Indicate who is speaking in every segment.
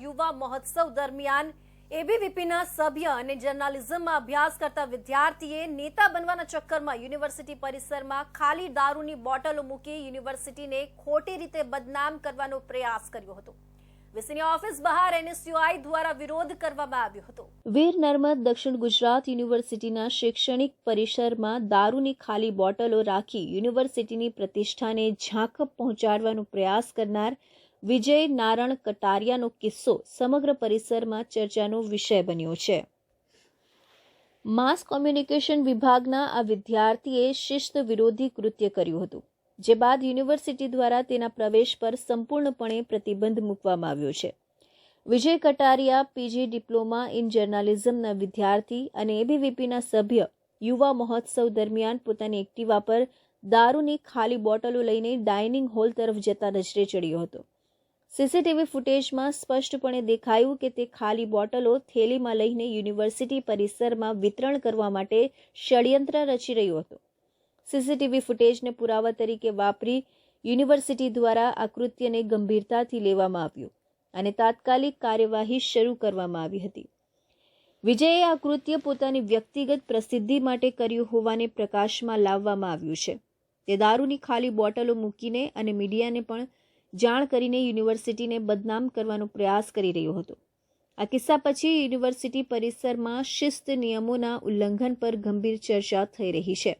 Speaker 1: યુવા મહોત્સવ દરમિયાન એબીવીપીના સભ્ય અને જર્નાલિઝમમાં અભ્યાસ કરતા વિદ્યાર્થીએ નેતા બનવાના ચક્કરમાં યુનિવર્સિટી પરિસરમાં ખાલી દારૂની બોટલો મૂકી યુનિવર્સિટીને ખોટી રીતે બદનામ કરવાનો પ્રયાસ કર્યો હતો। વીસીની ઓફિસ બહાર એનએસયુઆઈ દ્વારા વિરોધ કરવામાં આવ્યો હતો। વીર નર્મદ દક્ષિણ ગુજરાત યુનિવર્સિટીના શૈક્ષણિક પરિસરમાં દારૂની ખાલી બોટલો રાખી યુનિવર્સિટીની પ્રતિષ્ઠાને ઝાંખપ પહોંચાડવાનો પ્રયાસ કરનાર વિજય નારણ કટારિયાનો કિસ્સો સમગ્ર પરિસરમાં ચર્ચાનો વિષય બન્યો છે। માસ કોમ્યુનિકેશન વિભાગના આ વિદ્યાર્થીએ શિસ્ત વિરોધી કૃત્ય કર્યું હતું, જે બાદ યુનિવર્સિટી દ્વારા તેના પ્રવેશ પર સંપૂર્ણપણે પ્રતિબંધ મૂકવામાં આવ્યો છે। વિજય કટારિયા પીજી ડિપ્લોમા ઇન જર્નાલિઝમના વિદ્યાર્થી અને એબીવીપીના સભ્ય યુવા મહોત્સવ દરમિયાન પોતાની એક્ટિવા પર દારૂની ખાલી બોટલો લઈને ડાઇનિંગ હોલ તરફ જતા નજરે ચડ્યો હતો। સીસીટીવી ફૂટેજમાં સ્પષ્ટપણે દેખાયું કે તે ખાલી બોટલો થેલીમાં લઈને યુનિવર્સિટી પરિસરમાં વિતરણ કરવા માટે ષડયંત્ર રચી રહ્યો હતો। સીસીટીવી ફૂટેજને પુરાવા તરીકે વાપરી યુનિવર્સિટી દ્વારા આ કૃત્યને ગંભીરતાથી લેવામાં આવ્યું અને તાત્કાલિક કાર્યવાહી શરૂ કરવામાં આવી હતી। વિજયે આ કૃત્ય પોતાની વ્યક્તિગત પ્રસિદ્ધિ માટે કર્યું હોવાને પ્રકાશમાં લાવવામાં આવ્યું છે। તે દારૂની ખાલી બોટલો મૂકીને અને મીડિયાને પણ જાણ કરીને યુનિવર્સિટીને બદનામ કરવાનો પ્રયાસ કરી રહ્યો હતો। આ કિસ્સા પછી યુનિવર્સિટી પરિસરમાં શિસ્ત નિયમોના ઉલ્લંઘન પર ગંભીર ચર્ચા થઈ રહી છે।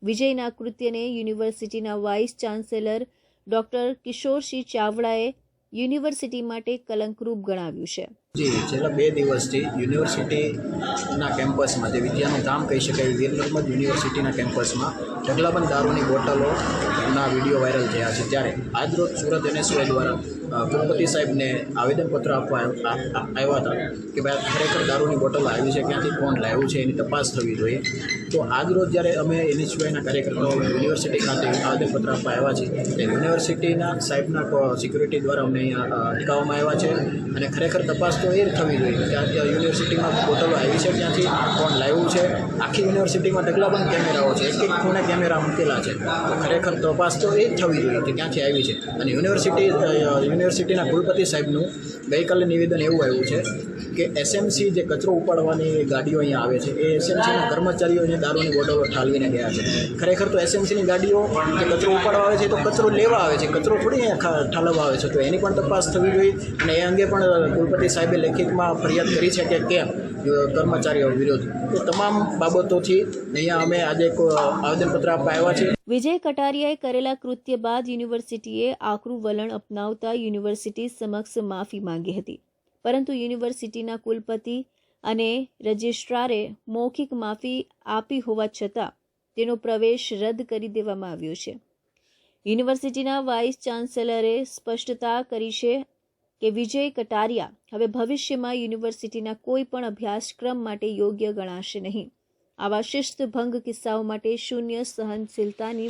Speaker 1: વિજયના કૃત્યને યુનિવર્સિટીના વાઇસ ચાન્સેલર ડોક્ટર કિશોરસિંહ ચાવડાએ યુનિવર્સિટી માટે કલંકરૂપ ગણાવ્યું છે।
Speaker 2: જી છેલ્લા 2 દિવસથી યુનિવર્સિટીના કેમ્પસમાં જે વિદ્યાનું ધામ કહી શકાય વીર નર્મદ યુનિવર્સિટીના કેમ્પસમાં ઢગલાબંધ દારૂની બોટલોના વિડીયો વાયરલ થયા છે। ત્યારે આજરોજ સુરત એનએસયુઆઈ દ્વારા કુલપતિ સાહેબને આવેદનપત્ર આપવા આવ્યા હતા કે ભાઈ ખરેખર દારૂની બોટલો આવી છે, ક્યાંથી કોણ લાવ્યું છે એની તપાસ થવી જોઈએ। તો આજરોજ જ્યારે અમે એનએસયુઆઈના કાર્યકર્તાઓ યુનિવર્સિટી ખાતે આવેદનપત્ર આપવા આવ્યા છીએ તે યુનિવર્સિટીના સાહેબના સિક્યુરિટી દ્વારા અમને અહીંયા અટકાવવામાં આવ્યા છે અને ખરેખર તપાસ તો એ થવી જોઈએ કે આ યુનિવર્સિટીમાં બોટલો આવી છે, ક્યાંથી કોણ લાવ્યું છે। આખી યુનિવર્સિટીમાં ઢગલાબંધ કેમેરાઓ છે, એક ખૂણે કેમેરા મૂકેલા છે, તો ખરેખર તપાસ તો એ જ થવી જોઈએ કે ક્યાંથી આવી છે। અને યુનિવર્સિટીના કુલપતિ સાહેબનું ગઈકાલે નિવેદન એવું આવ્યું છે કે એસએમસી જે કચરો ઉપાડવાની ગાડીઓ અહીંયા આવે છે એ એસએમસીના કર્મચારીઓ અહીંયા દારૂની બોટલો ઠાલવીને ગયા છે। ખરેખર તો એસએમસીની ગાડીઓ જે કચરો ઉપાડવા આવે છે તો કચરો લેવા આવે છે, કચરો થોડી અહીંયા ઠાલવવા આવે છે, તો એની પણ તપાસ થવી જોઈએ। અને એ અંગે પણ કુલપતિ સાહેબે લેખિતમાં ફરિયાદ કરી છે કે કેમ કર્મચારીઓ વિરુદ્ધ, તો તમામ બાબતોથી અહીંયા અમે આજે એક આવેદનપત્ર આપવા આવ્યા છીએ।
Speaker 1: વિજય કટારિયાએ કરેલા કૃત્ય બાદ યુનિવર્સિટીએ આકરું વલણ અપનાવતા યુનિવર્સિટી સમક્ષ માફી માંગી હતી, પરંતુ યુનિવર્સિટીના કુલપતિ અને રજિસ્ટ્રારે મૌખિક માફી આપી હોવા છતાં તેનો પ્રવેશ રદ કરી દેવામાં આવ્યો છે। યુનિવર્સિટીના વાઇસ ચાન્સેલરે સ્પષ્ટતા કરી છે કે વિજય કટારિયા હવે ભવિષ્યમાં યુનિવર્સિટીના કોઈ પણ અભ્યાસક્રમ માટે યોગ્ય ગણાશે નહીં। આવા શિસ્તભંગ કિસ્સાઓ માટે શૂન્ય સહનશીલતાની